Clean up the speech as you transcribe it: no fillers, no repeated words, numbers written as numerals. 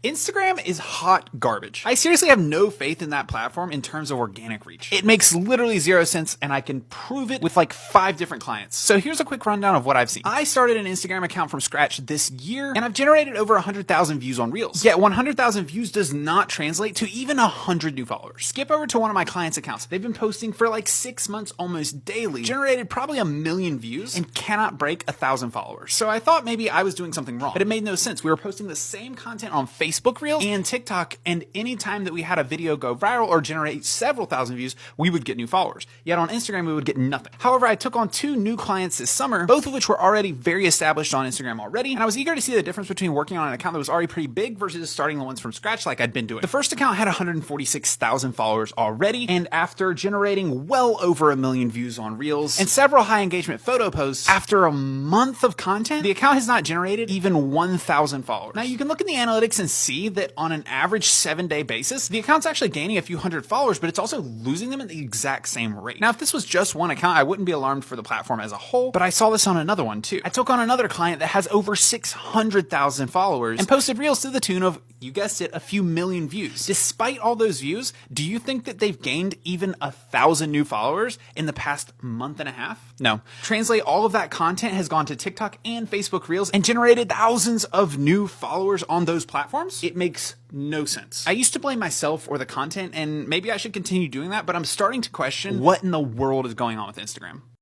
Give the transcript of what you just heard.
Instagram is hot garbage. I seriously have no faith in that platform in terms of organic reach. It makes literally 0 sense, and I can prove it with like 5 different clients. So here's a quick rundown of what I've seen. I started an Instagram account from scratch this year, and I've generated over 100,000 views on Reels. Yet 100,000 views does not translate to even 100 new followers. Skip over to one of my clients' accounts. They've been posting for like 6 months almost daily, generated probably 1 million views, and cannot break 1,000 followers. So I thought maybe I was doing something wrong, but it made no sense. We were posting the same content on Facebook Reels and TikTok, and anytime that we had a video go viral or generate several thousand views, we would get new followers. Yet on Instagram, we would get nothing. However, I took on 2 new clients this summer, both of which were already very established on Instagram already, and I was eager to see the difference between working on an account that was already pretty big versus starting the ones from scratch like I'd been doing. The first account had 146,000 followers already, and after generating well over 1 million views on Reels and several high engagement photo posts, after a month of content, the account has not generated even 1,000 followers. Now you can look in the analytics and see that on an average 7-day basis, the account's actually gaining a few hundred followers, but it's also losing them at the exact same rate. Now, if this was just one account, I wouldn't be alarmed for the platform as a whole, but I saw this on another one too. I took on another client that has over 600,000 followers and posted Reels to the tune of, you guessed it, a few million views. Despite all those views, do you think that they've gained even 1,000 new followers in the past month and a half? No. Translate, all of that content has gone to TikTok and Facebook Reels and generated thousands of new followers on those platforms? It makes no sense. I used to blame myself or the content, and maybe I should continue doing that, but I'm starting to question what in the world is going on with Instagram.